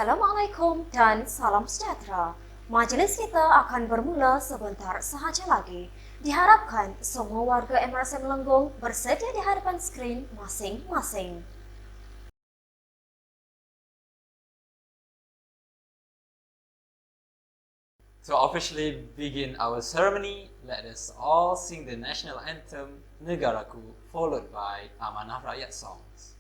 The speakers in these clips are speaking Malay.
Assalamualaikum dan salam sejahtera. Majelis kita akan bermula sebentar sahaja lagi. Diharapkan semua warga MRC Melenggung bersedia di hadapan skrin masing-masing. To officially begin our ceremony, let us all sing the national anthem Negaraku, followed by Amanah Rakyat songs.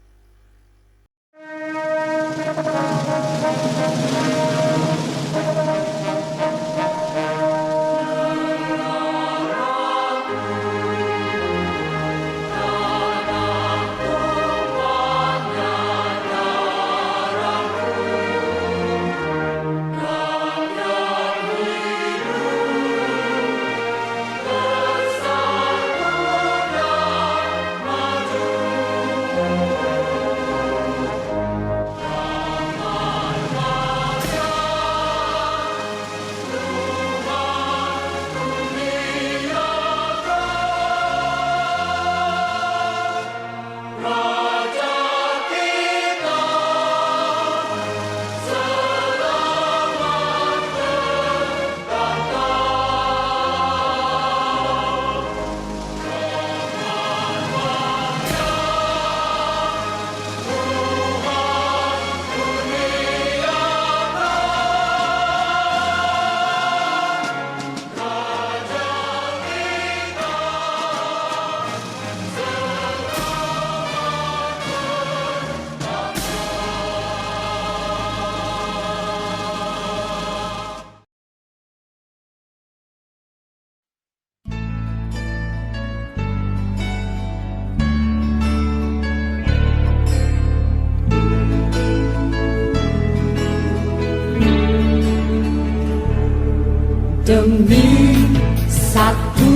Demi satu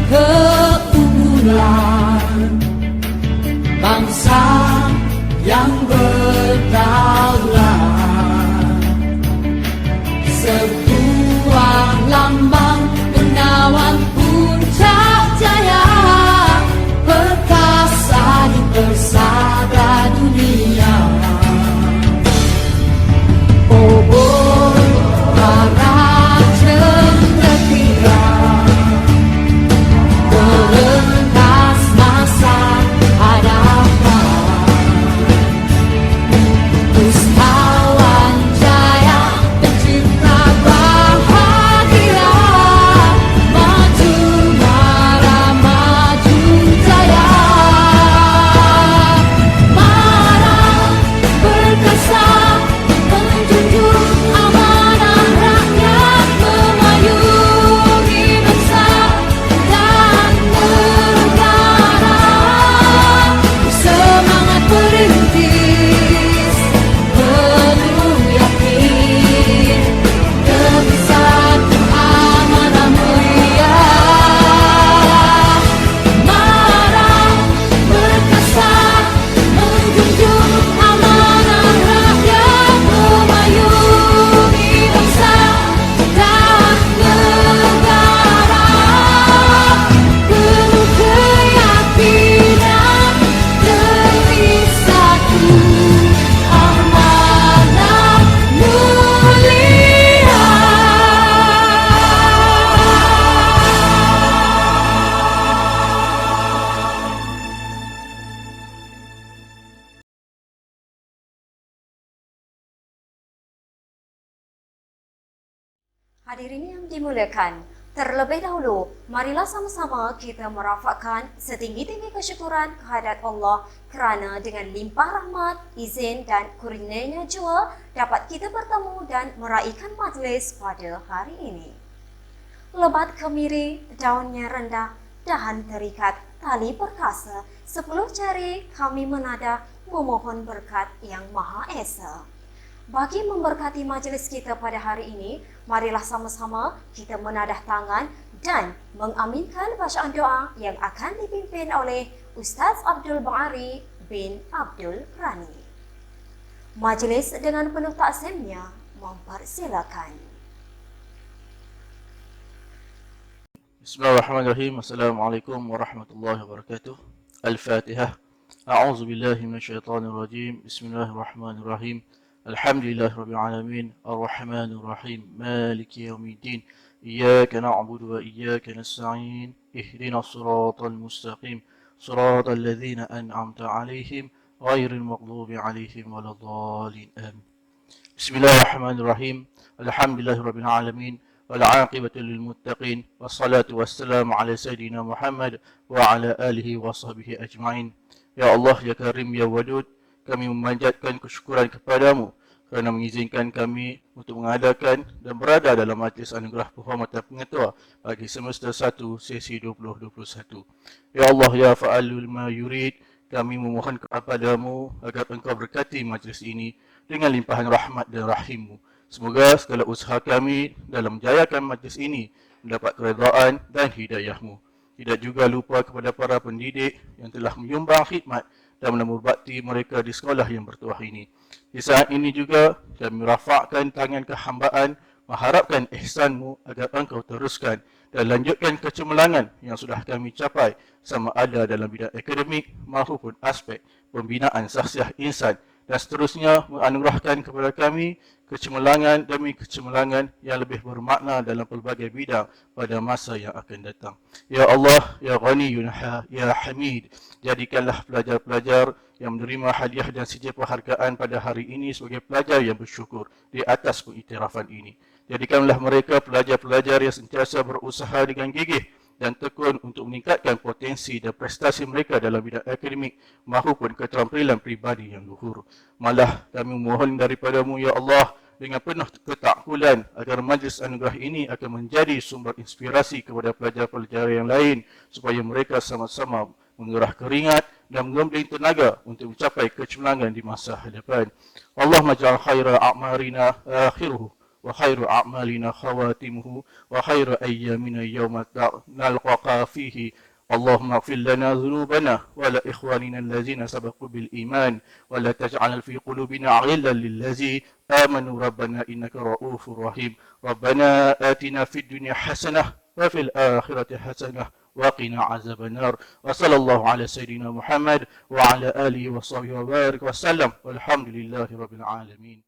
keunggulan bangsa yang berdaulat, sebuah lambang menawan puncak jaya, perkasa di persada dunia. Obor para merentas masa hadapan, usahawan jaya pencipta bahagia, maju mara maju jaya, mara perkasa menjunjung amanah rakyat, memayungi bangsa dan negara, semangat perintis, penuh yakin demi satu amanah mulia, mara perkasa menjunjung amanah rakyat, memayungi bangsa dan negara, penuh keyakinan demi satu amanah mulia. Hadirin yang dimuliakan, terlebih dahulu, marilah sama-sama kita merafakkan setinggi-tinggi kesyukuran kehadirat Allah kerana dengan limpah rahmat, izin dan kurnianya jua dapat kita bertemu dan meraihkan majlis pada hari ini. Lebat kemiri, daunnya rendah, dahan terikat, tali perkasa, 10 jari kami menada memohon berkat yang Maha Esa. Bagi memberkati majlis kita pada hari ini, marilah sama-sama kita menadah tangan dan mengaminkan bacaan doa yang akan dipimpin oleh Ustaz Abdul Ba'ari bin Abdul Rani. Majlis dengan penuh takzimnya mempersilakan. Bismillahirrahmanirrahim. Assalamualaikum warahmatullahi wabarakatuh. Al-Fatihah. A'udzu billahi minasyaitonir rajim. Bismillahirrahmanirrahim. Alhamdulillahirabbil alamin, arrahmanir rahim, maliki yaumiddin. Iyyaka na'budu wa iyyaka nasta'in. Ihdinas siratal mustaqim, siratal ladzina an'amta 'alaihim ghairil maghdubi 'alaihim waladdallin. Amin. Bismillahirrahmanirrahim. Alhamdulillahirabbil alamin. والعاقبة للمتقين والصلاة والسلام على سيدنا محمد وعلى آله وصحبه أجمعين. Ya Allah, Ya Karim, Ya Wadud, kami memanjatkan kesyukuran kepadamu kerana mengizinkan kami untuk mengadakan dan berada dalam majlis anugerah penghormatan pengetua bagi semester 1 sesi 2021. Ya Allah, Ya Fa'alul Ma Yurid, kami memohon kepadamu agar engkau berkati majlis ini dengan limpahan rahmat dan rahimmu. Semoga segala usaha kami dalam menjayakan majlis ini mendapat keredaan dan hidayahmu. Tidak juga lupa kepada para pendidik yang telah menyumbang khidmat dan menambah bakti mereka di sekolah yang bertuah ini. Di saat ini juga kami rafakkan tangan kehambaan, mengharapkan ihsanmu agar engkau teruskan dan lanjutkan kecemerlangan yang sudah kami capai sama ada dalam bidang akademik maupun aspek pembinaan sahsiah insan, dan seterusnya menganugerahkan kepada kami kecemerlangan demi kecemerlangan yang lebih bermakna dalam pelbagai bidang pada masa yang akan datang. Ya Allah, Ya Ghani, Ya Hamid, jadikanlah pelajar-pelajar yang menerima hadiah dan sijil penghargaan pada hari ini sebagai pelajar yang bersyukur di atas pengiktirafan ini. Jadikanlah mereka pelajar-pelajar yang sentiasa berusaha dengan gigih dan tekun untuk meningkatkan potensi dan prestasi mereka dalam bidang akademik maupun keterampilan pribadi yang luhur. Malah kami memohon daripadamu, Ya Allah, dengan penuh ketakkulan agar majlis anugerah ini akan menjadi sumber inspirasi kepada pelajar-pelajar yang lain supaya mereka sama-sama mengerah keringat dan menggembling tenaga untuk mencapai kecemerlangan di masa hadapan. Allahumma ja'al khaira a'marina akhiruhu wa khairu a'malina khawatimuhu wa khairu ayyamina yawma nalqaqa fihi. Allahumma ighfir lana dhunubana wa la ikhwanina allazina sabaqu bil iman wa la taj'al fi qulubina ghillan lil ladzina amanu rabbana innaka ra'ufur rahim. Rabbana atina fid dunya hasanah wa fil akhirati hasanah wa qina azaban nar. Wa sallallahu ala sayyidina Muhammad wa ala alihi wa sahbihi wa barik wa sallam. Walhamdulillahi rabbil alamin.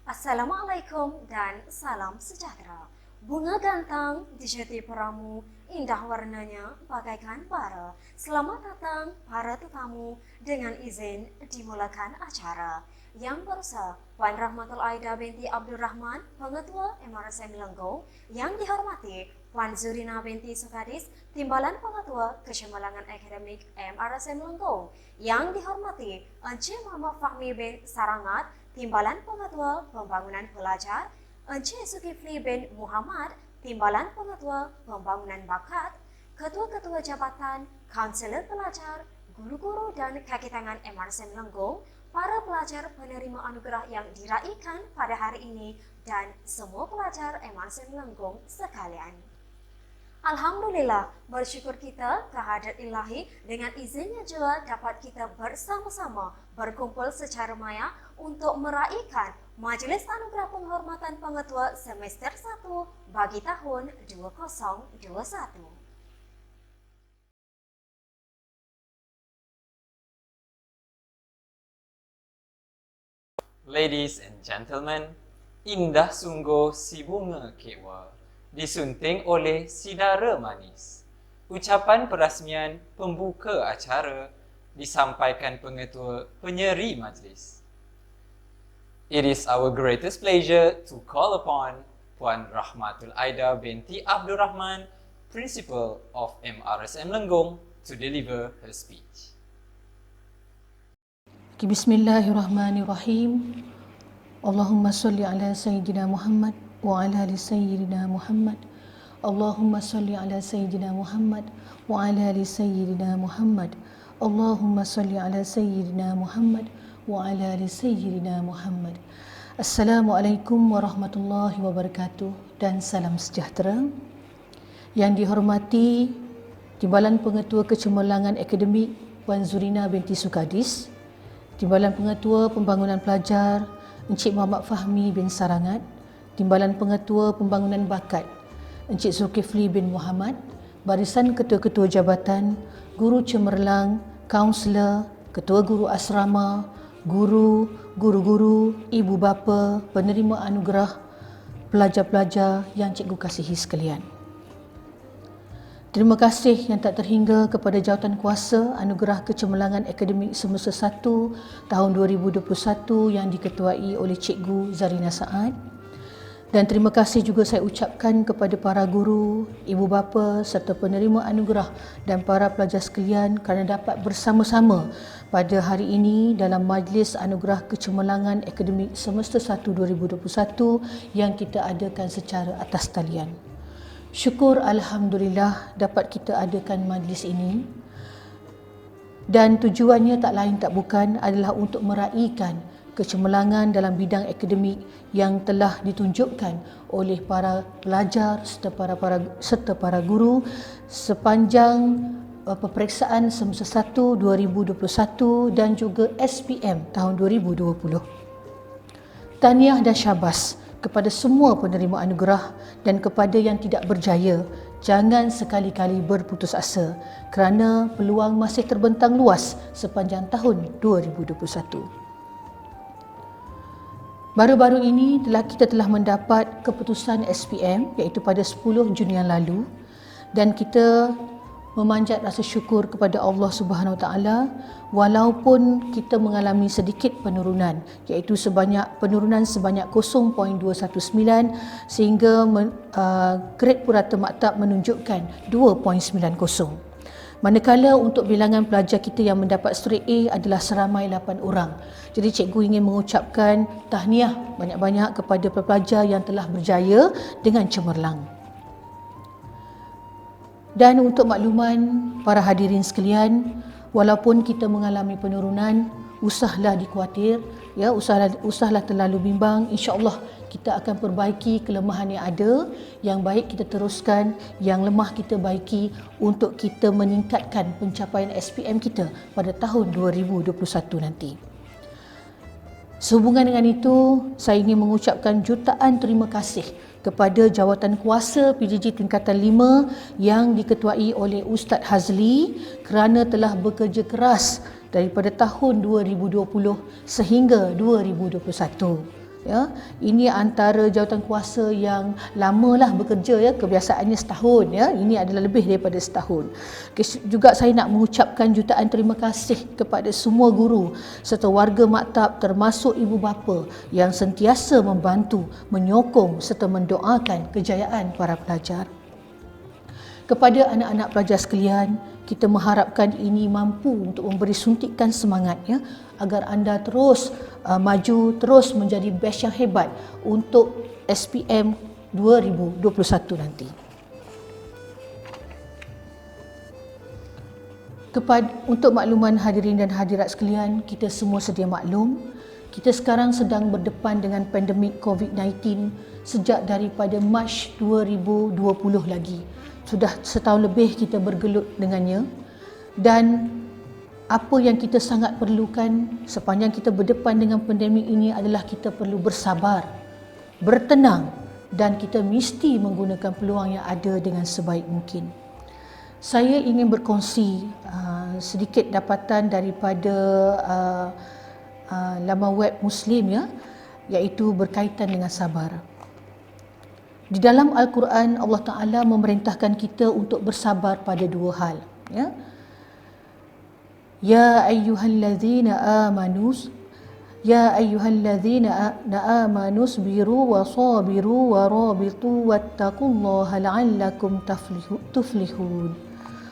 Assalamualaikum dan salam sejahtera. Bunga gantang di jati peramu, indah warnanya bagaikan bara. Selamat datang para tetamu, dengan izin dimulakan acara. Yang berusaha Puan Rahmatul Aida binti Abdul Rahman, Pengetua MRSM Lenggong. Yang dihormati Puan Zurina binti Sukadis, Timbalan Pengetua Kecemerlangan Akademik MRSM Lenggong. Yang dihormati Encik Muhammad Fahmi bin Sarangat, Timbalan Pengetua Pembangunan Pelajar, Encik Zulkifli bin Muhammad, Timbalan Pengetua Pembangunan Bakat, Ketua-Ketua Jabatan, Kaunselor Pelajar, guru-guru dan kaki tangan MRSM Lenggong, para pelajar penerima anugerah yang diraikan pada hari ini, dan semua pelajar MRSM Lenggong sekalian. Alhamdulillah, bersyukur kita kehadrat ilahi, dengan izinnya juga dapat kita bersama-sama berkumpul secara maya untuk meraihkan Majlis Anugerah Penghormatan Pengetua semester 1 bagi tahun 2021. Ladies and gentlemen, indah sungguh si bunga kekwa, disunting oleh si dara manis. Ucapan perasmian pembuka acara disampaikan pengetua penyeri majlis. It is our greatest pleasure to call upon Puan Rahmatul Aida binti Abdul Rahman, Principal of MRSM Lenggong, to deliver her speech. Bismillahirrahmanirrahim. Allahumma salli ala Sayyidina Muhammad wa ala ali Sayyidina Muhammad. Allahumma salli ala Sayyidina Muhammad wa ala ali Sayyidina Muhammad. Allahumma salli ala Sayyidina Muhammad wa ala ali Sayyidina Muhammad. Assalamualaikum warahmatullahi wabarakatuh dan salam sejahtera. Yang dihormati Timbalan Pengetua Kecemerlangan Akademik Puan Zurina binti Sukadis, Timbalan Pengetua Pembangunan Pelajar Encik Muhammad Fahmi bin Sarangat, Timbalan Pengetua Pembangunan Bakat Encik Zulkifli bin Muhammad, barisan ketua-ketua jabatan, guru cemerlang, kaunselor, ketua guru asrama, guru, guru-guru, ibu bapa, penerima anugerah, pelajar-pelajar yang cikgu kasihi sekalian. Terima kasih yang tak terhingga kepada Jawatankuasa Anugerah Kecemerlangan Akademik Semester 1 tahun 2021 yang diketuai oleh Cikgu Zarina Saad. Dan terima kasih juga saya ucapkan kepada para guru, ibu bapa serta penerima anugerah dan para pelajar sekalian kerana dapat bersama-sama pada hari ini dalam Majlis Anugerah Kecemerlangan Akademik Semester 1 2021 yang kita adakan secara atas talian. Syukur Alhamdulillah dapat kita adakan majlis ini, dan tujuannya tak lain tak bukan adalah untuk meraihkan kecemerlangan dalam bidang akademik yang telah ditunjukkan oleh para pelajar serta para guru sepanjang peperiksaan semester 1 2021 dan juga SPM tahun 2020. Tahniah dan syabas kepada semua penerima anugerah, dan kepada yang tidak berjaya, jangan sekali-kali berputus asa kerana peluang masih terbentang luas sepanjang tahun 2021. Baru-baru ini kita telah mendapat keputusan SPM iaitu pada 10 Jun yang lalu, dan kita memanjat rasa syukur kepada Allah Subhanahu Wa Taala walaupun kita mengalami sedikit penurunan iaitu penurunan sebanyak 0.219 sehingga grade purata maktab menunjukkan 2.90. Manakala untuk bilangan pelajar kita yang mendapat straight A adalah seramai 8 orang. Jadi cikgu ingin mengucapkan tahniah banyak-banyak kepada pelajar yang telah berjaya dengan cemerlang. Dan untuk makluman para hadirin sekalian, walaupun kita mengalami penurunan, usahlah dikhuatir, usahlah terlalu bimbang. InsyaAllah kita akan perbaiki kelemahan yang ada, yang baik kita teruskan, yang lemah kita baiki untuk kita meningkatkan pencapaian SPM kita pada tahun 2021 nanti. Sehubungan dengan itu, saya ingin mengucapkan jutaan terima kasih kepada Jawatankuasa PJJ tingkatan 5 yang diketuai oleh Ustaz Hazli kerana telah bekerja keras daripada tahun 2020 sehingga 2021. Ya, ini antara jawatankuasa yang lamalah bekerja, kebiasaannya setahun, ini adalah lebih daripada setahun. Juga saya nak mengucapkan jutaan terima kasih kepada semua guru serta warga maktab termasuk ibu bapa yang sentiasa membantu, menyokong serta mendoakan kejayaan para pelajar. Kepada anak-anak pelajar sekalian, kita mengharapkan ini mampu untuk memberi suntikan semangat agar anda terus maju, terus menjadi batch yang hebat untuk SPM 2021 nanti. Untuk makluman hadirin dan hadirat sekalian, kita semua sedia maklum, kita sekarang sedang berdepan dengan pandemik COVID-19 sejak daripada Mac 2020 lagi. Sudah setahun lebih kita bergelut dengannya, dan apa yang kita sangat perlukan sepanjang kita berdepan dengan pandemik ini adalah kita perlu bersabar, bertenang, dan kita mesti menggunakan peluang yang ada dengan sebaik mungkin. Saya ingin berkongsi sedikit dapatan daripada laman web Muslim iaitu berkaitan dengan sabar. Di dalam Al-Quran, Allah Ta'ala memerintahkan kita untuk bersabar pada dua hal. Ya ayyuhallazina amanu sabiru wa sabiru wa rabitu wattaqullaha la'allakum tuflihun.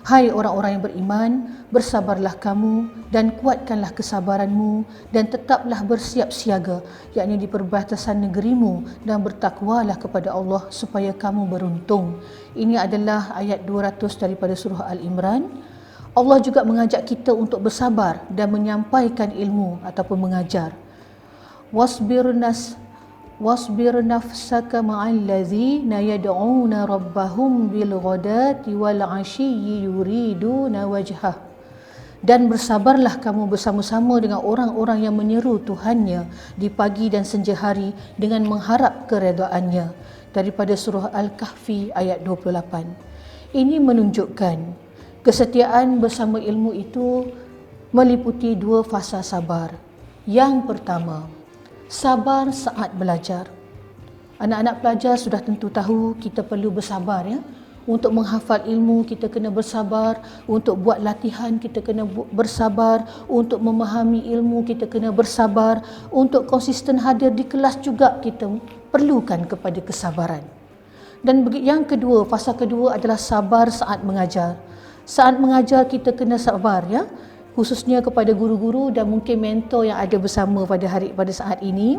Hai orang-orang yang beriman, bersabarlah kamu dan kuatkanlah kesabaranmu dan tetaplah bersiap siaga, yakni di perbatasan negerimu, dan bertakwalah kepada Allah supaya kamu beruntung. Ini adalah ayat 200 daripada surah Al-Imran. Allah juga mengajak kita untuk bersabar dan menyampaikan ilmu ataupun mengajar. Wasbir nafsaka ma'al ladzina yad'una rabbahum bil ghadati wal 'ashiyyi yuriduna wajhah. Dan bersabarlah kamu bersama-sama dengan orang-orang yang menyeru Tuhannya di pagi dan senja hari dengan mengharap keredaannya. Daripada surah Al-Kahfi ayat 28. Ini menunjukkan kesetiaan bersama ilmu itu meliputi dua fasa sabar. Yang pertama, sabar saat belajar. Anak-anak pelajar sudah tentu tahu kita perlu bersabar ya. Untuk menghafal ilmu kita kena bersabar, untuk buat latihan kita kena bersabar, untuk memahami ilmu kita kena bersabar, untuk konsisten hadir di kelas juga kita perlukan kepada kesabaran. Dan yang kedua, fasa kedua adalah sabar saat mengajar. Saat mengajar kita kena sabar ya, khususnya kepada guru-guru dan mungkin mentor yang ada bersama pada saat ini.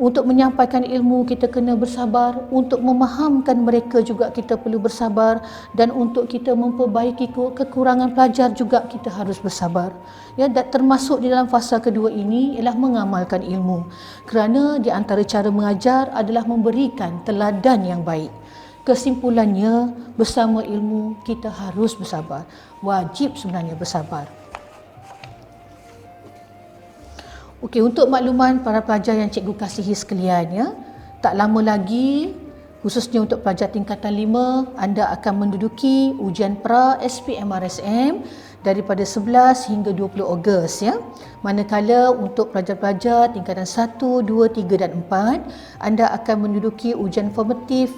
Untuk menyampaikan ilmu kita kena bersabar, untuk memahamkan mereka juga kita perlu bersabar, dan untuk kita memperbaiki kekurangan pelajar juga kita harus bersabar. Ya, dan termasuk di dalam fasa kedua ini ialah mengamalkan ilmu. Kerana di antara cara mengajar adalah memberikan teladan yang baik. Kesimpulannya, bersama ilmu kita harus bersabar. Wajib sebenarnya bersabar. Okey, untuk makluman para pelajar yang cikgu kasihi sekalian ya, tak lama lagi khususnya untuk pelajar tingkatan 5 anda akan menduduki ujian pra SPM-RSM daripada 11 hingga 20 Ogos ya. Manakala untuk pelajar-pelajar tingkatan 1, 2, 3 dan 4 anda akan menduduki ujian formatif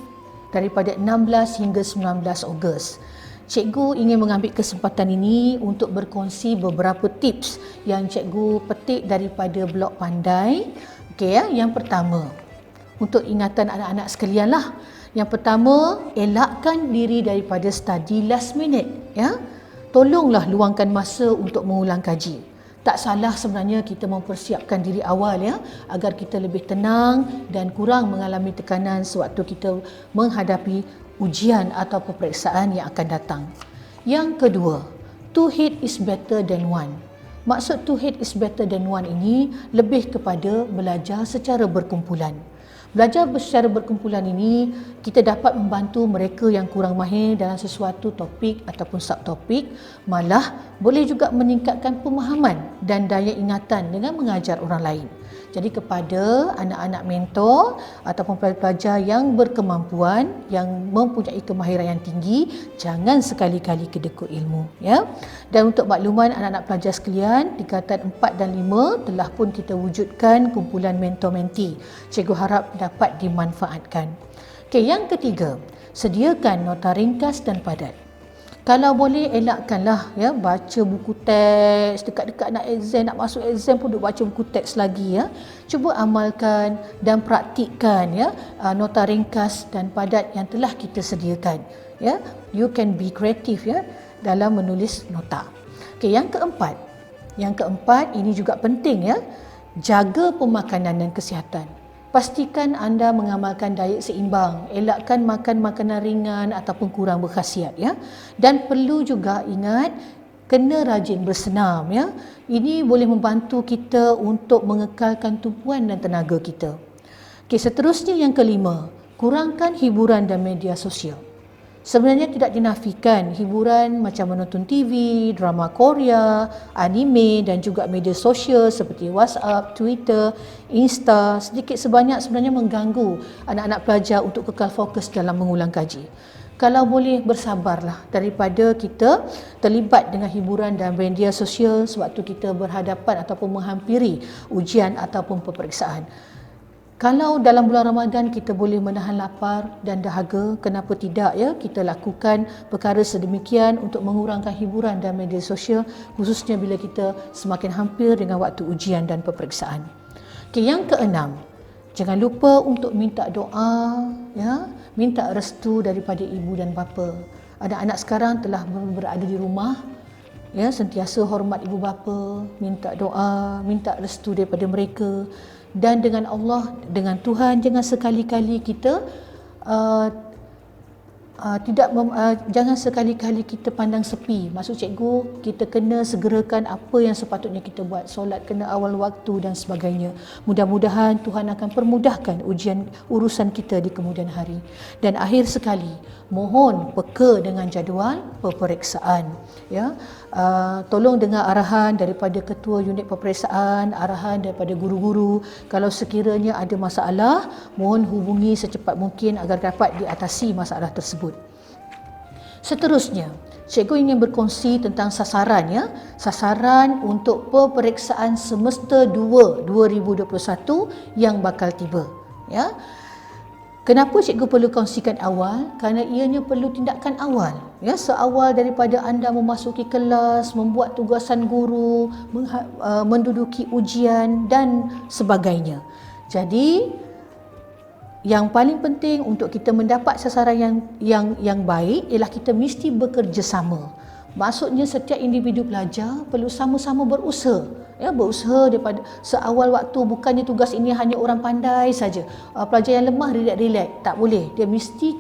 daripada 16 hingga 19 Ogos. Cikgu ingin mengambil kesempatan ini untuk berkongsi beberapa tips yang cikgu petik daripada blog Pandai. Okey ya, yang pertama, untuk ingatan anak-anak sekalian lah. Yang pertama, elakkan diri daripada study last minute ya. Tolonglah luangkan masa untuk mengulang kaji. Tak salah sebenarnya kita mempersiapkan diri awal ya, agar kita lebih tenang dan kurang mengalami tekanan sewaktu kita menghadapi ujian atau peperiksaan yang akan datang. Yang kedua, two hit is better than one. Maksud two hit is better than one ini lebih kepada belajar secara berkumpulan. Belajar secara berkumpulan ini kita dapat membantu mereka yang kurang mahir dalam sesuatu topik ataupun subtopik, malah boleh juga meningkatkan pemahaman dan daya ingatan dengan mengajar orang lain. Jadi kepada anak-anak mentor ataupun pelajar yang berkemampuan, yang mempunyai kemahiran yang tinggi, jangan sekali-kali kedekut ilmu ya. Dan untuk makluman anak-anak pelajar sekalian, tingkatan 4 dan 5 telah pun kita wujudkan kumpulan mentor-menti. Cikgu harap dapat dimanfaatkan. Okey, yang ketiga, sediakan nota ringkas dan padat. Kalau boleh elakkanlah ya baca buku teks dekat-dekat nak exam, nak masuk exam pun duk baca buku teks lagi ya. Cuba amalkan dan praktikkan ya nota ringkas dan padat yang telah kita sediakan ya. You can be creative ya dalam menulis nota. Okey, yang keempat. Yang keempat ini juga penting ya. Jaga pemakanan dan kesihatan. Pastikan anda mengamalkan diet seimbang, elakkan makan makanan ringan ataupun kurang berkhasiat ya. Dan perlu juga ingat kena rajin bersenam ya. Ini boleh membantu kita untuk mengekalkan tumpuan dan tenaga kita. Okey, seterusnya yang kelima, kurangkan hiburan dan media sosial. Sebenarnya tidak dinafikan hiburan macam menonton TV, drama Korea, anime dan juga media sosial seperti WhatsApp, Twitter, Insta sedikit sebanyak sebenarnya mengganggu anak-anak pelajar untuk kekal fokus dalam mengulang kaji. Kalau boleh bersabarlah daripada kita terlibat dengan hiburan dan media sosial sewaktu kita berhadapan ataupun menghampiri ujian ataupun peperiksaan. Kalau dalam bulan Ramadan kita boleh menahan lapar dan dahaga, kenapa tidak ya kita lakukan perkara sedemikian untuk mengurangkan hiburan dan media sosial, khususnya bila kita semakin hampir dengan waktu ujian dan peperiksaan. Okey, yang keenam, jangan lupa untuk minta doa ya, minta restu daripada ibu dan bapa. Anak-anak sekarang telah berada di rumah ya, sentiasa hormat ibu bapa, minta doa, minta restu daripada mereka. Dan dengan Allah, dengan Tuhan, jangan sekali-kali kita jangan sekali-kali kita pandang sepi. Maksud cikgu, kita kena segerakan apa yang sepatutnya kita buat. Solat kena awal waktu dan sebagainya. Mudah-mudahan Tuhan akan permudahkan urusan kita di kemudian hari. Dan akhir sekali, mohon peka dengan jadual peperiksaan ya. Tolong dengar arahan daripada ketua unit peperiksaan, arahan daripada guru-guru. Kalau sekiranya ada masalah, mohon hubungi secepat mungkin agar dapat diatasi masalah tersebut. Seterusnya, cikgu ingin berkongsi tentang sasaran ya. Sasaran untuk peperiksaan semester 2 2021 yang bakal tiba ya. Kenapa cikgu perlu kongsikan awal? Kerana ianya perlu tindakan awal. Ya, seawal daripada anda memasuki kelas, membuat tugasan guru, menduduki ujian dan sebagainya. Jadi yang paling penting untuk kita mendapat sasaran yang baik ialah kita mesti bekerjasama. Maksudnya setiap individu pelajar perlu sama-sama berusaha. Ya, berusaha daripada seawal waktu, bukannya tugas ini hanya orang pandai saja. Pelajar yang lemah relax, tak boleh. Dia mesti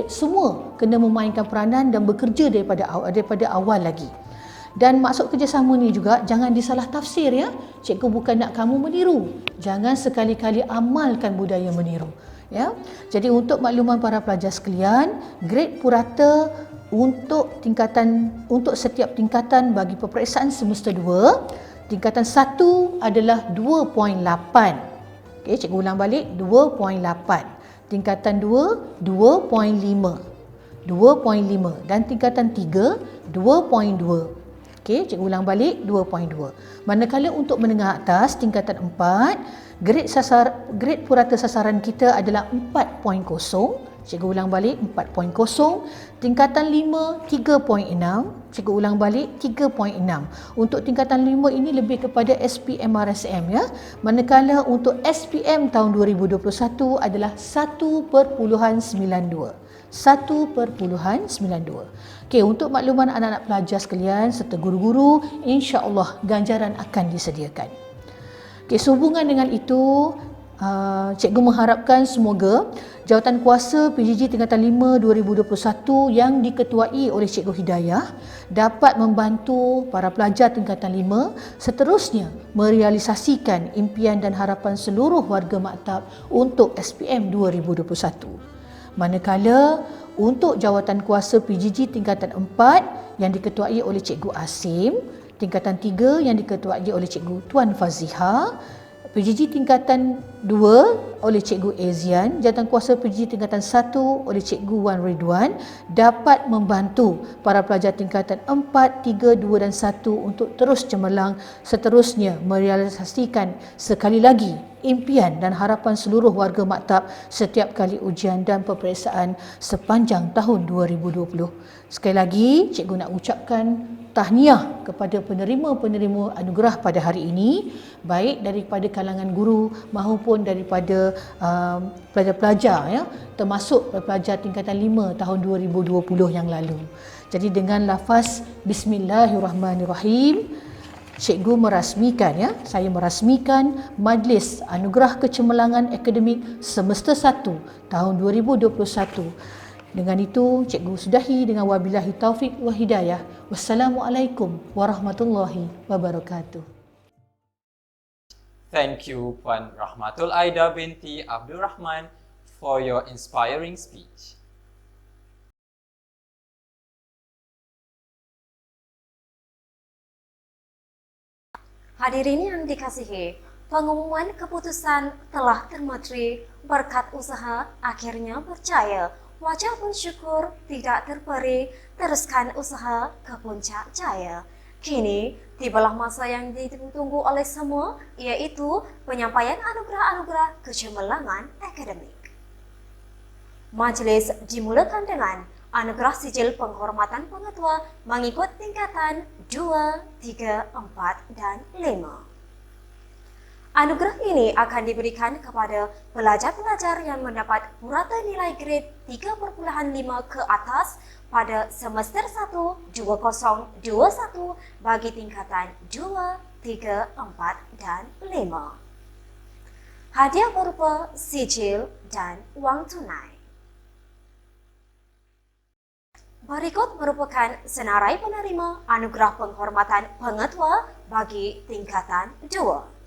semua kena memainkan peranan dan bekerja daripada awal lagi. Dan maksud kerjasama ni juga jangan disalah tafsir ya. Cikgu bukan nak kamu meniru. Jangan sekali-kali amalkan budaya meniru. Ya. Jadi untuk makluman para pelajar sekalian, grade purata untuk setiap tingkatan bagi peperiksaan semester 2, tingkatan 1 adalah 2.8. Okey, cikgu ulang balik, 2.8. Tingkatan 2, 2.5. 2.5 dan tingkatan 3, 2.2. Okey, cikgu ulang balik, 2.2. Manakala untuk menengah atas tingkatan 4, grade purata sasaran kita adalah 4.0. Cikgu ulang balik, 4.0. Tingkatan 5, 3.6. Cikgu ulang balik, 3.6. Untuk tingkatan 5 ini lebih kepada SPM RSM ya. Manakala untuk SPM tahun 2021 adalah 1.92. 1.92. Okey, untuk makluman anak-anak pelajar sekalian serta guru-guru, insya-Allah ganjaran akan disediakan. Okey, sehubungan dengan itu, cikgu mengharapkan semoga Jawatankuasa PJJ tingkatan 5 2021 yang diketuai oleh Cikgu Hidayah dapat membantu para pelajar tingkatan 5 seterusnya merealisasikan impian dan harapan seluruh warga maktab untuk SPM 2021. Manakala untuk Jawatankuasa PJJ tingkatan 4 yang diketuai oleh Cikgu Asim, tingkatan 3 yang diketuai oleh Cikgu Tuan Faziha, PJJ tingkatan 2 oleh Cikgu Ezian, Jawatankuasa PJJ tingkatan 1 oleh Cikgu Wan Ridwan dapat membantu para pelajar tingkatan 4, 3, 2 dan 1 untuk terus cemerlang seterusnya merealisasikan sekali lagi impian dan harapan seluruh warga maktab setiap kali ujian dan peperiksaan sepanjang tahun 2020. Sekali lagi, cikgu nak ucapkan tahniah kepada penerima-penerima anugerah pada hari ini, baik daripada kalangan guru maupun daripada pelajar-pelajar ya, termasuk pelajar tingkatan 5 tahun 2020 yang lalu. Jadi dengan lafaz Bismillahirrahmanirrahim, cikgu merasmikan ya, saya merasmikan Majlis Anugerah Kecemerlangan Akademik Semester 1 tahun 2021. Dengan itu, cikgu sudahi dengan wabillahi taufik wa hidayah. Wassalamualaikum warahmatullahi wabarakatuh. Thank you, Puan Rahmatul Aida binti Abdul Rahman, for your inspiring speech. Hadirin yang dikasihi, pengumuman keputusan telah termateri. Berkat usaha akhirnya percaya. Wajah bersyukur tidak terperi, teruskan usaha ke puncak jaya. Kini, tibalah masa yang ditunggu oleh semua, iaitu penyampaian anugerah-anugerah kecemerlangan akademik. Majlis dimulakan dengan anugerah sijil penghormatan pengetua mengikut tingkatan 2, 3, 4, dan 5. Anugerah ini akan diberikan kepada pelajar-pelajar yang mendapat purata nilai grade 3.5 ke atas pada semester 1 2021 bagi tingkatan 2, 3, 4, dan 5. Hadiah berupa sijil dan wang tunai. Berikut merupakan senarai penerima anugerah penghormatan pengetua bagi tingkatan 2.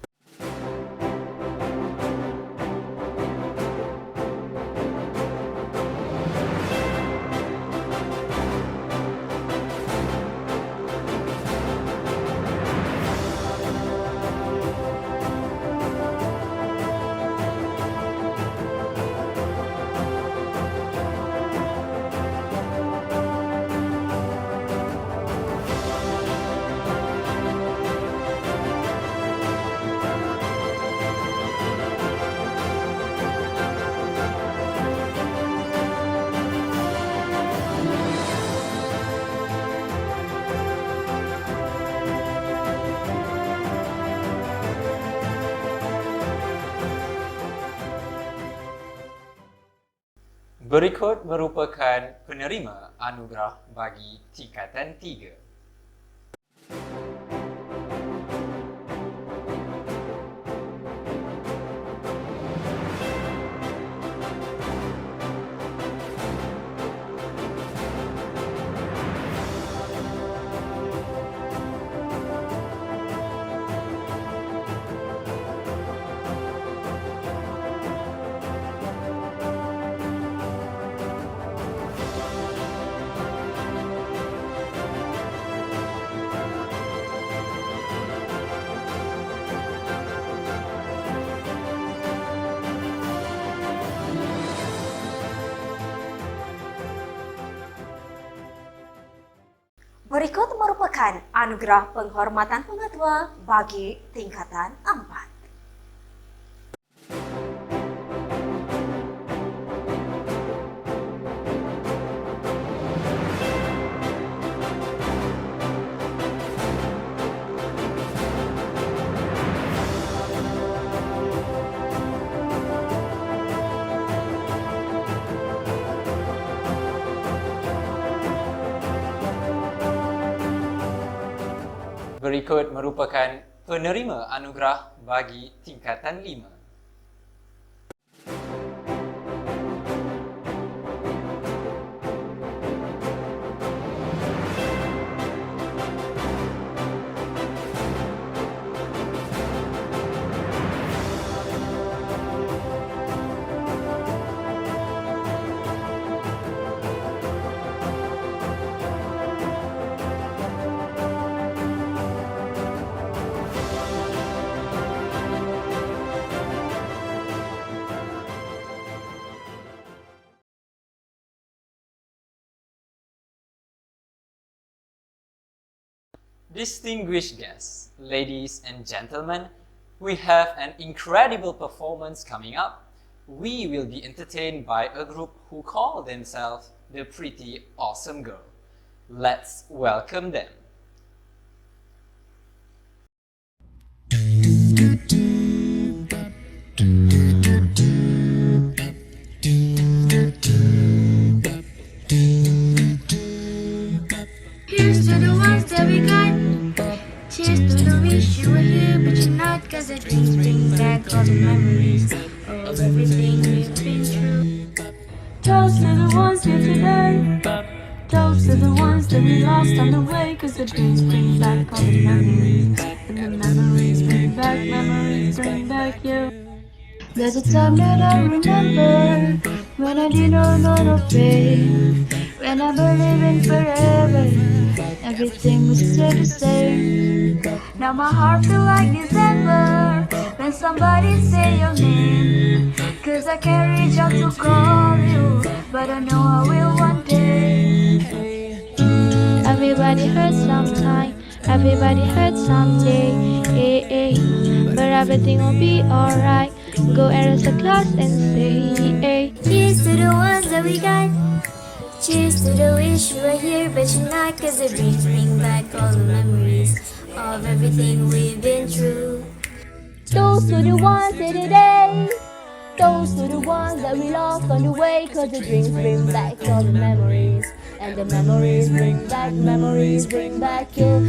Berikut merupakan penerima anugerah bagi tingkatan 3. Berikut merupakan anugerah penghormatan pengetua bagi tingkatan 4. Berikut merupakan penerima anugerah bagi tingkatan 5. Distinguished guests, ladies and gentlemen, we have an incredible performance coming up. We will be entertained by a group who call themselves the Pretty Awesome Girl. Let's welcome them. Here's to the ones that we got. Cheers to the wish you were here, but you're not. Cause the dreams bring back all the memories of everything we've been through. Toast to the ones here today. Toast to the ones that we lost on the way. Cause the dreams bring back all the memories. And the memories bring back you. There's a time that I remember when I didn't know no pain. When I believed in forever, everything was still the same. Now my heart feels like December when somebody say your name. Cause I can't reach out to call you, but I know I will one day. Everybody hurts sometime, everybody hurts someday. But everything will be alright. Go and raise a glass and say, cheers to the ones that we got. Cheers to the wish you were here, but you're not. Cause the dreams bring back all the memories of everything we've been through. Toast to the ones here today. Toast to the ones that we lost on the way. Cause the dreams bring back all the memories. And the memories bring back you. Memories bring back you.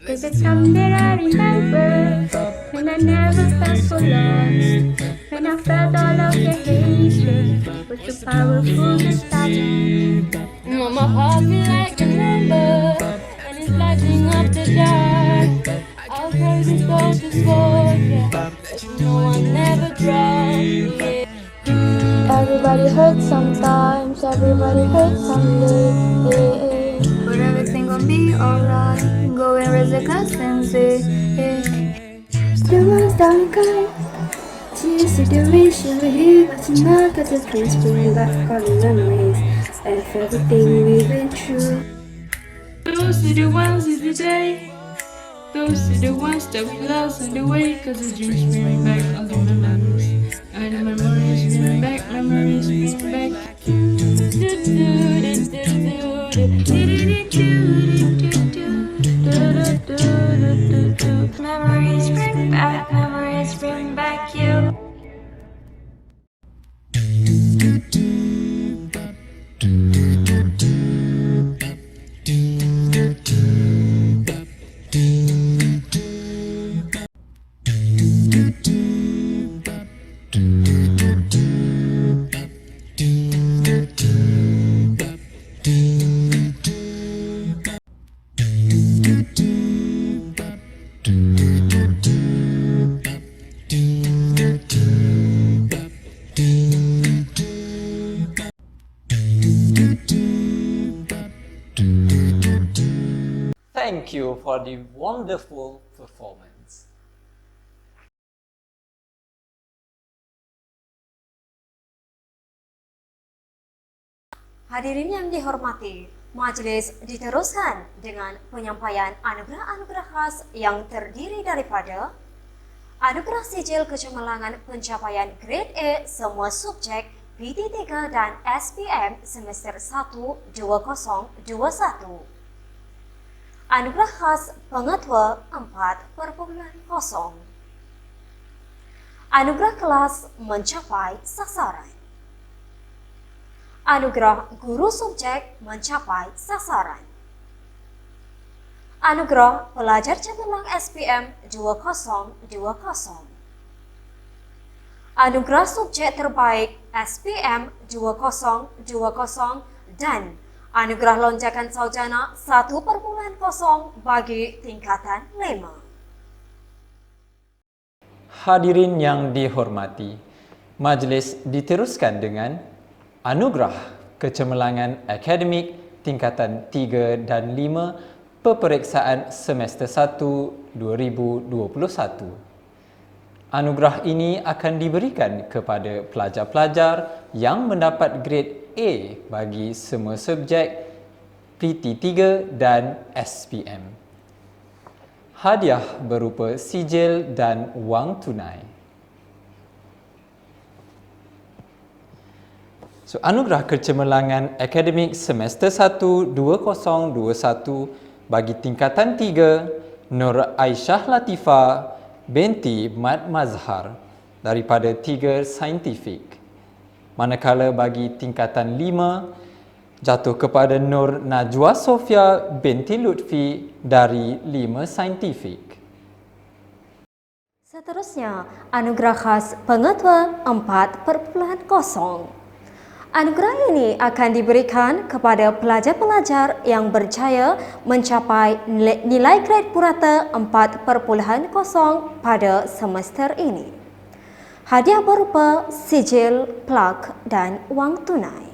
There's a time that I remember when I never felt so lost. When I felt all of the hatred was so powerful to stop me. Now my heart feels like a number and it's lighting up the dark. I've heard the stories before, yeah, but you know I never dropped, yeah. Everybody hurts sometimes, everybody hurts someday. But everything gon' be alright. Go and raise a glass and say, the ones that we got. Cheers to the wish you were here, but you're not. Cause the dreams bring back all the memories of everything we've been through. Those are the ones of the day. Those are the ones that we lost on the way. Cause the dreams bring back all the memories. And the memories bring back. Do do do do do do do do do do. thank you for the wonderful performance. Hadirin yang dihormati, majlis diteruskan dengan penyampaian anugerah-anugerah khas yang terdiri daripada anugerah sijil kecemerlangan pencapaian grade A semua subjek PT3 dan SPM semester 1 2021. Anugerah khas pengetua 4.0. Anugerah kelas mencapai sasaran. Anugerah guru subjek mencapai sasaran. Anugerah pelajar cemerlang SPM 2020. Anugerah subjek terbaik SPM 2020 dan anugerah lonjakan sarjana 1.0 bagi tingkatan 5. Hadirin yang dihormati, majlis diteruskan dengan anugerah kecemerlangan akademik tingkatan 3 dan 5 peperiksaan semester 1 2021. Anugerah ini akan diberikan kepada pelajar-pelajar yang mendapat grade A bagi semua subjek PT3 dan SPM. Hadiah berupa sijil dan wang tunai. Anugerah kecemerlangan akademik semester 1 2021 bagi tingkatan 3 Nur Aisyah Latifah binti Mat Mazhar daripada 3 Saintifik. Manakala bagi tingkatan 5 jatuh kepada Nur Najwa Sofia binti Lutfi dari 5 Saintifik. Seterusnya, anugerah khas pengetua 4.0. Anugerah ini akan diberikan kepada pelajar-pelajar yang berjaya mencapai nilai grade purata 4.0 pada semester ini. Hadiah berupa sijil, plak dan wang tunai.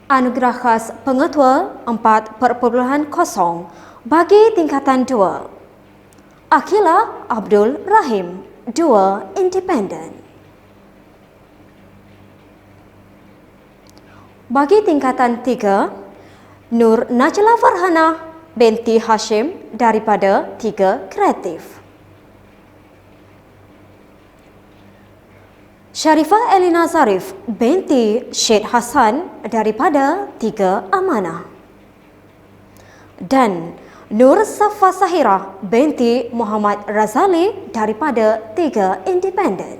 Anugerah khas pengetua 4.0 bagi tingkatan 2. Akila Abdul Rahim, 2 Independen. Bagi tingkatan 3, Nur Najla Farhana binti Hashim daripada 3 Kreatif. Sharifah Elina Zarif binti Syed Hassan daripada 3 Amanah. Dan Nur Safa Sahira binti Muhammad Razali daripada 3 Independen.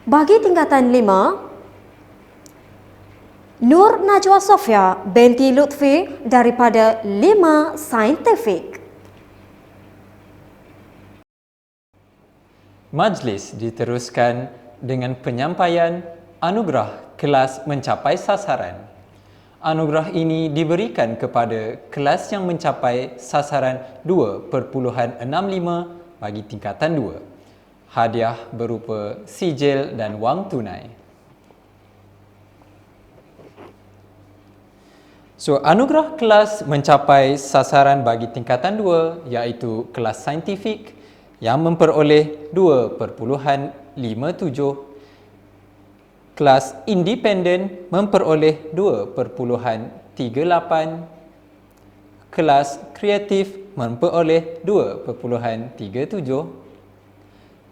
Bagi tingkatan 5, Nur Najwa Sofia binti Lutfi daripada 5 Saintifik. Majlis diteruskan dengan penyampaian anugerah kelas mencapai sasaran. Anugerah ini diberikan kepada kelas yang mencapai sasaran 2.65 bagi tingkatan 2. Hadiah berupa sijil dan wang tunai. Anugerah kelas mencapai sasaran bagi tingkatan 2 iaitu kelas saintifik yang memperoleh 2.57. Kelas independen memperoleh 2.38, kelas kreatif memperoleh 2.37,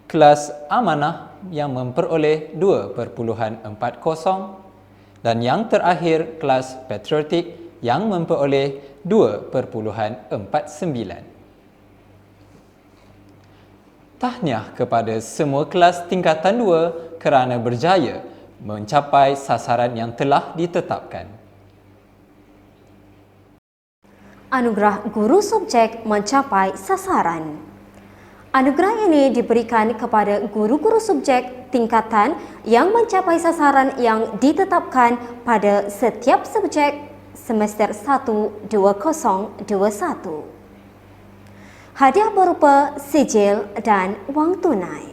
kelas amanah yang memperoleh 2.40 dan yang terakhir kelas patriotik yang memperoleh 2.49. Tahniah kepada semua kelas tingkatan 2 kerana berjaya mencapai sasaran yang telah ditetapkan. Anugerah guru subjek mencapai sasaran. Anugerah ini diberikan kepada guru-guru subjek tingkatan yang mencapai sasaran yang ditetapkan pada setiap subjek semester 1 2021. Hadiah berupa sijil dan wang tunai.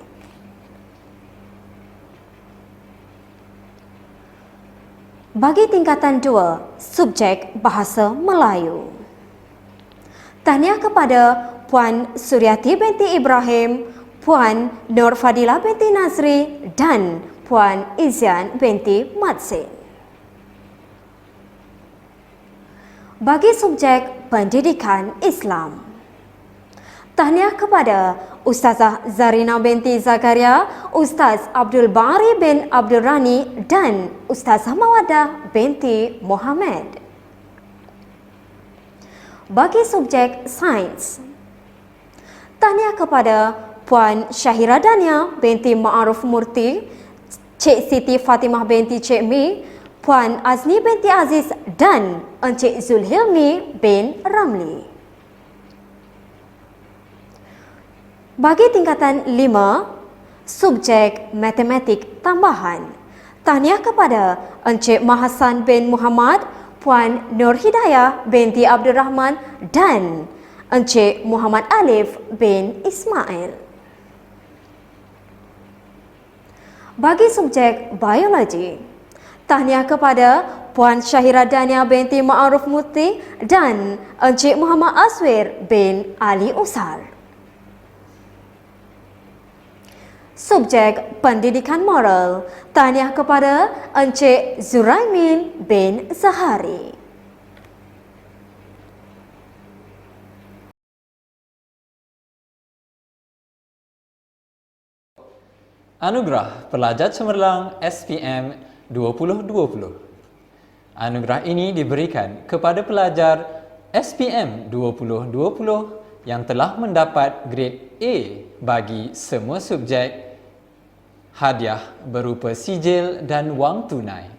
Bagi tingkatan 2, subjek bahasa Melayu. Tahniah kepada Puan Suryati binti Ibrahim, Puan Nur Fadilah binti Nazri dan Puan Izian binti Matsin. Bagi subjek pendidikan Islam. Tahniah kepada Ustazah Zarina binti Zakaria, Ustaz Abdul Bari bin Abdul Rani dan Ustazah Mawadah binti Muhammad. Bagi subjek sains. Tahniah kepada Puan Syahira Dania binti Ma'aruf Murti, Cik Siti Fatimah binti Cik Mi, Puan Azni binti Aziz dan Encik Zulhilmi bin Ramli. Bagi tingkatan 5, subjek matematik tambahan. Tahniah kepada Encik Mahasan bin Muhammad, Puan Nur Hidayah binti Abdul Rahman dan Encik Muhammad Alif bin Ismail. Bagi subjek biologi, tahniah kepada Puan Syahira Dania binti Ma'aruf Murti dan Encik Muhammad Aswir bin Ali Usar. Subjek pendidikan moral, tahniah kepada Encik Zuraimin bin Zahari. Anugerah Pelajar Cemerlang SPM 2020. Anugerah ini diberikan kepada pelajar SPM 2020 yang telah mendapat grade A bagi semua subjek. Hadiah berupa sijil dan wang tunai.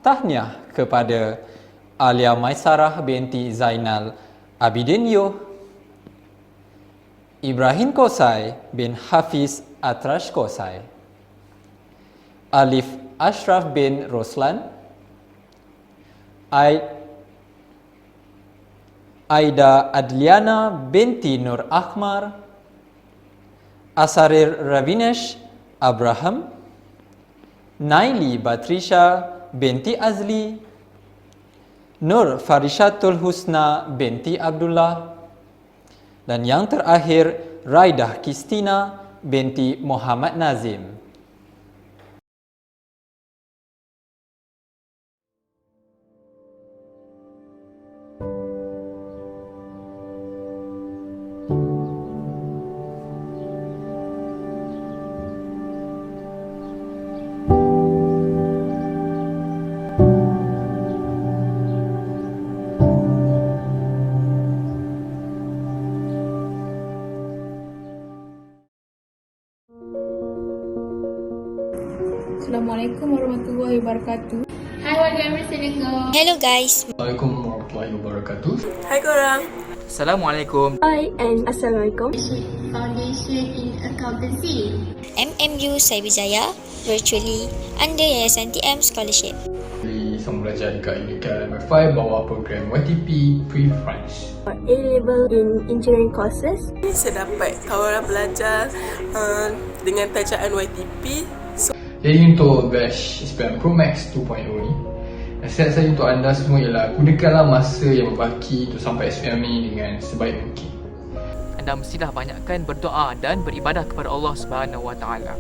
Tahniah kepada Alia Maisarah binti Zainal Abidin Yo, Ibrahim Kosai bin Hafiz Atrash Kosai, Alif Ashraf bin Roslan, Aida Adliana binti Nur Ahmar, Asarir Ravinesh Abraham, Naili Batrisha binti Azli, Nur Farishatul Husna binti Abdullah, dan yang terakhir Raidah Kistina binti Muhammad Nazim. Assalamualaikum warahmatullahi wabarakatuh. Hai warga Selangor. Hello guys. Assalamualaikum warahmatullahi wabarakatuh. Hai korang. Assalamualaikum. Hai and Assalamualaikum. Foundation in Accountancy. MMU Saibijaya virtually under Yayasan TM Scholarship. Sang belajar dekat Unikat MFI bawah program YTP Pre-French. A-level in engineering courses. Saya dapat tawaran belajar dengan tajaan YTP. Jadi untuk batch SPM Pro Max 2.0 ni, nasihat saya untuk anda semua ialah gunakanlah masa yang berbaki untuk sampai SPM ni dengan sebaik mungkin. Anda mestilah banyakkan berdoa dan beribadah kepada Allah Subhanahu Wa Taala.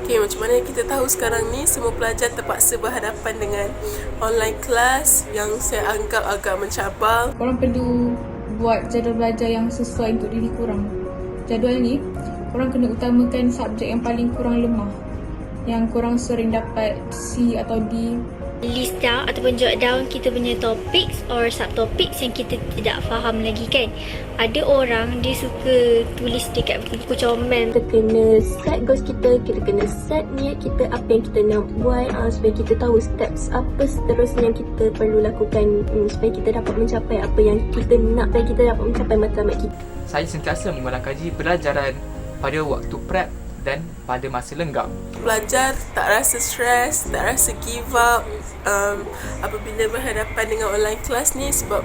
Okey, macam mana kita tahu sekarang ni semua pelajar terpaksa berhadapan dengan online class yang saya anggap agak mencabar. Korang perlu buat jadual belajar yang sesuai untuk diri korang. Jadual ni, korang kena utamakan subjek yang paling korang lemah, yang korang sering dapat C atau D. List down ataupun jot down kita punya topics or subtopics yang kita tidak faham lagi kan. Ada orang dia suka tulis dekat buku comel. Kita kena set goals kita kena set niat kita apa yang kita nak buat supaya kita tahu steps apa seterusnya yang kita perlu lakukan supaya kita dapat mencapai apa yang kita nak, supaya kita dapat mencapai matlamat kita. Saya sentiasa mengulang kaji pelajaran pada waktu prep dan pada masa lenggam. Pelajar tak rasa stres, tak rasa give up apabila berhadapan dengan online class ni sebab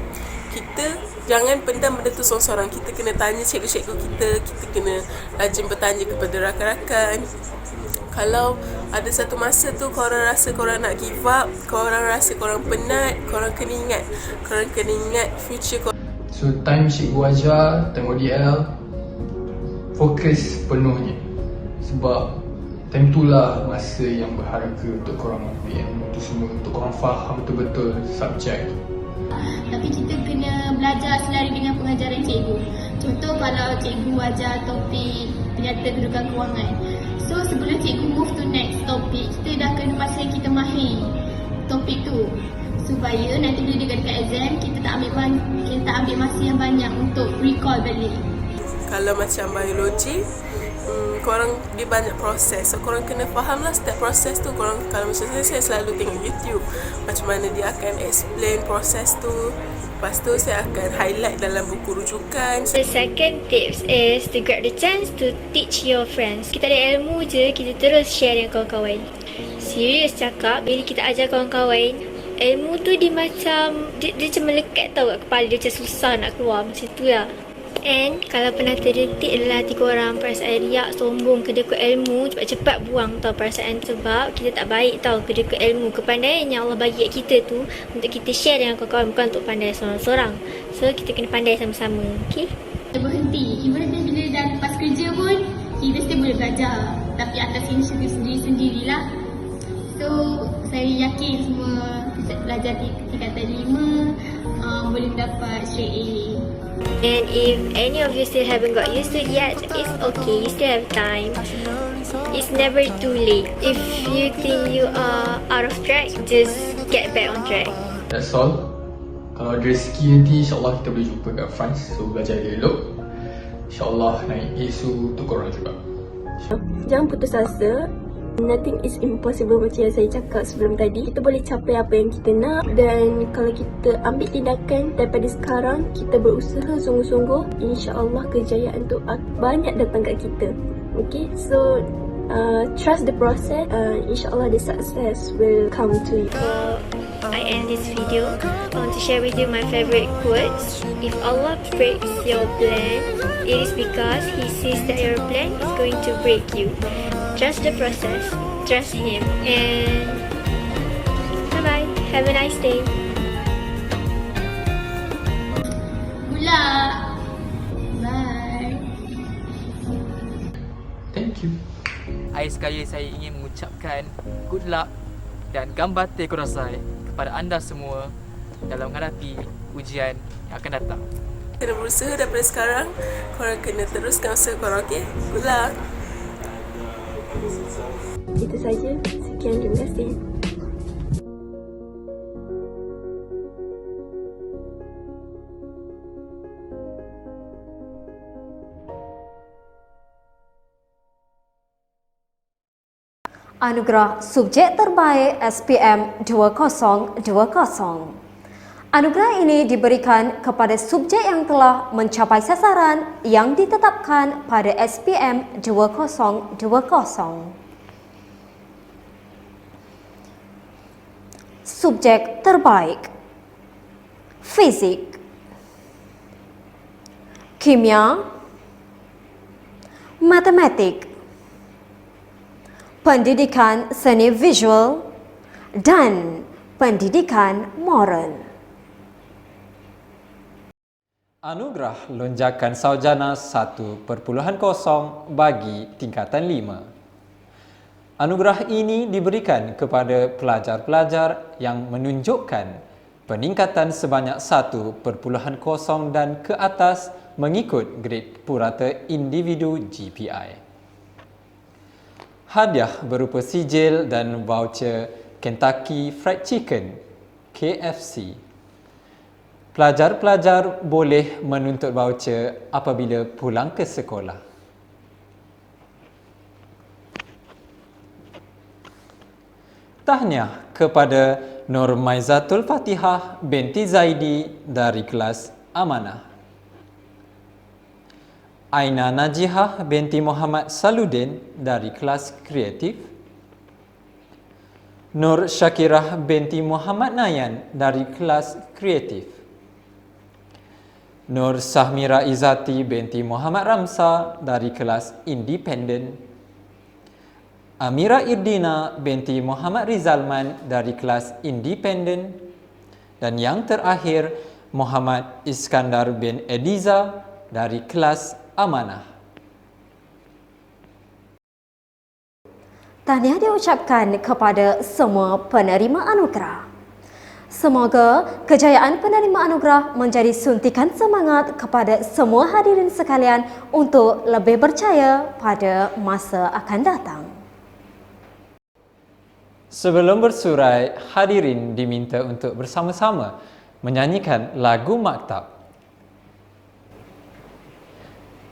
kita Jangan pendam benda tu seorang-seorang. Kita kena tanya cikgu-cikgu kita, kita kena rajin bertanya kepada rakan-rakan. Kalau ada satu masa tu korang rasa korang nak give up, korang rasa korang penat, korang kena ingat future korang. So time cikgu ajar, time ODL, fokus penuhnya. Sebab time itulah masa yang berharga untuk korang ambil ilmu tu semua, untuk korang faham betul-betul subjek. Tapi kita kena belajar selari dengan pengajaran cikgu. Contoh kalau cikgu ajar topik penyata kedudukan kewangan. So sebelum cikgu move to next topik, kita dah kena pastikan kita mahir topik tu. Supaya nanti bila dekat exam, kita tak ambil masa yang banyak untuk recall balik. Kalau macam biologi, korang dia banyak proses. So korang kena faham lah setiap proses tu. Korang, kalau macam saya selalu tengok YouTube macam mana dia akan explain proses tu. Lepas tu saya akan highlight dalam buku rujukan. The second tips is to grab the chance to teach your friends. Kita ada ilmu je, kita terus share dengan kawan-kawan. Serius cakap, bila kita ajar kawan-kawan, ilmu tu dia macam dia macam melekat tau kat kepala dia, macam susah nak keluar macam tu lah. And kalau pernah terdetik adalah hati korang perasaan riak, sombong, kedekut ilmu, cepat-cepat buang tau perasaan, sebab kita tak baik tau kedekut ilmu. Kepandaian yang Allah bagi kat kita tu untuk kita share dengan kawan-kawan, bukan untuk pandai seorang-seorang. So kita kena pandai sama-sama, okay? Kita berhenti, even bila dah lepas kerja pun kita still boleh belajar, tapi atas inisiatif sendiri-sendirilah. So saya yakin semua pelajar tingkatan 5 boleh dapat straight A. And if any of you still haven't got used to it yet, it's okay, you still have time. It's never too late. If you think you are out of track, just get back on track. That's all. Kalau ada rezeki nanti, insyaAllah kita boleh jumpa kat France. So belajar elok, insyaAllah naik isu untuk korang juga. Jangan putus asa. Nothing is impossible macam yang saya cakap sebelum tadi. Kita boleh capai apa yang kita nak, dan kalau kita ambil tindakan daripada sekarang, kita berusaha sungguh-sungguh, insya-Allah kejayaan tu banyak datang kat kita. Okay, so trust the process. Insya-Allah the success will come to you. I end this video. I want to share with you my favorite quotes. If Allah breaks your plan, it is because He sees that your plan is going to break you. Trust the process, trust Him, and bye-bye. Have a nice day. Mula. Bye. Thank you. Akhir sekali saya ingin mengucapkan good luck dan gambate kurasai kepada anda semua dalam menghadapi ujian yang akan datang. Kena berusaha daripada sekarang. Korang kena teruskan usaha korang, okay? Good luck. Itu saja. Sekian, terima kasih. Anugerah Subjek Terbaik SPM 2020. Anugerah ini diberikan kepada subjek yang telah mencapai sasaran yang ditetapkan pada SPM 2020. Subjek terbaik: Fizik, Kimia, Matematik, Pendidikan Seni Visual, dan Pendidikan Moral. Anugerah Lonjakan Sarjana 1.0 bagi tingkatan 5. Anugerah ini diberikan kepada pelajar-pelajar yang menunjukkan peningkatan sebanyak 1.0 dan ke atas mengikut grade purata individu GPI. Hadiah berupa sijil dan voucher Kentucky Fried Chicken KFC. Pelajar-pelajar boleh menuntut voucher apabila pulang ke sekolah. Tahniah kepada Nur Maizatul Fatihah binti Zaidi dari kelas Amanah. Aina Najihah binti Muhammad Saludin dari kelas Kreatif. Nur Syakirah binti Muhammad Nayan dari kelas Kreatif. Nur Sahmira Izati binti Muhammad Ramsa dari kelas Independen. Amira Irdina binti Muhammad Rizalman dari kelas Independen. Dan yang terakhir, Muhammad Iskandar bin Ediza dari kelas Amanah. Tahniah diucapkan kepada semua penerima anugerah. Semoga kejayaan penerima anugerah menjadi suntikan semangat kepada semua hadirin sekalian untuk lebih percaya pada masa akan datang. Sebelum bersurai, hadirin diminta untuk bersama-sama menyanyikan lagu maktab.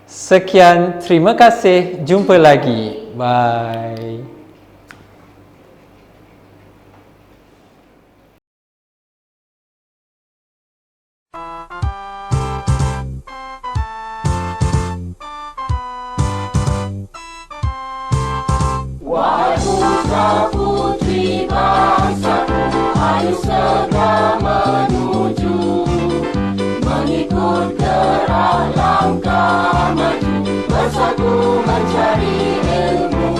Sekian, terima kasih. Jumpa lagi. Bye. Wahai putra putri bangsaku, ayo segera menuju, mengikut gerak langkah maju, bersatu mencari ilmu.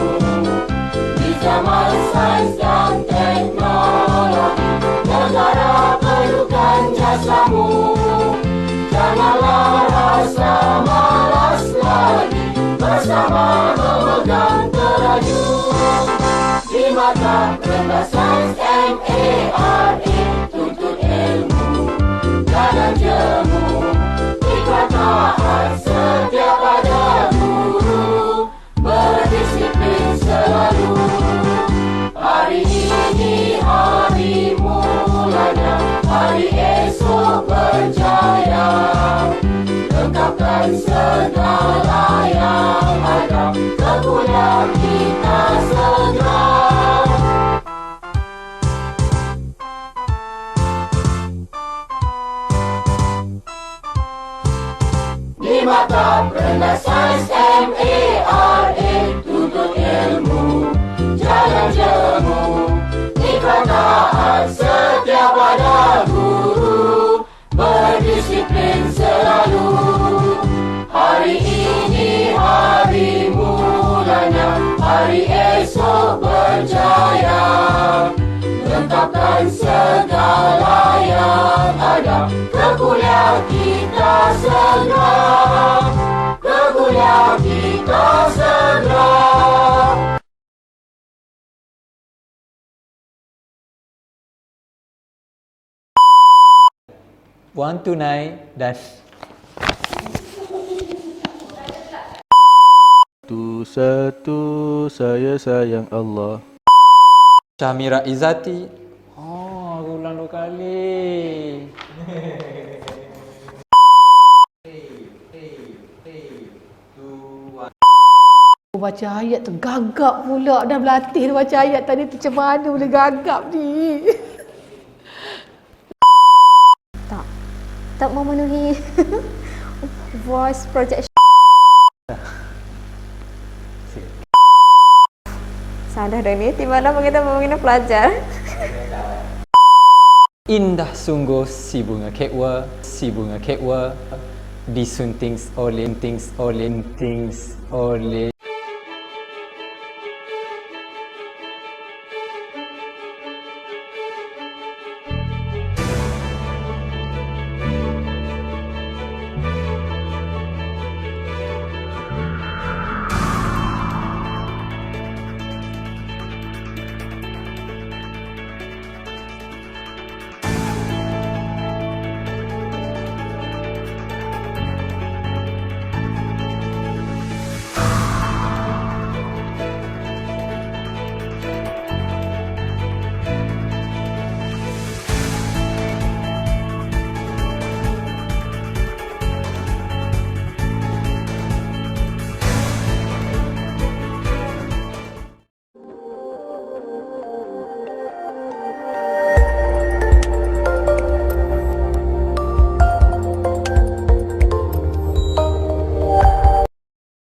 Di zaman sains dan teknologi, negara perlukan jasamu. Janganlah rasa malas lagi, bersama memegang teraju. Di mata rendah sains MARA, tuntut ilmu, jangan jemu. Ikrar taat setia pada guru, berdisiplin selalu. Hari ini hari mulanya, hari esok berjaya. Lengkapkan segala yang ada, kemuliaan kita segera. Di mata rendah sains MARA, tuntut ilmu, jangan jemu. Ikrar taat setia pada guru, berdisiplin selalu. Hari ini hari mulanya, hari esok berjaya. Lengkapkan segala yang ada, kemuliaan kita segera. Kemuliaan kita segera. Puan tunai dan Satu saya sayang Allah. Syamira Izati. Oh, aku ulang 2 kali. Baca ayat tu gagap pula. Dah berlatih baca ayat tadi tu, macam mana boleh gagap ni? Tak memenuhi voice projection. Salah dah ni, di mana kita mengenai pelajar. Indah sungguh si bunga kekwa disunting oleh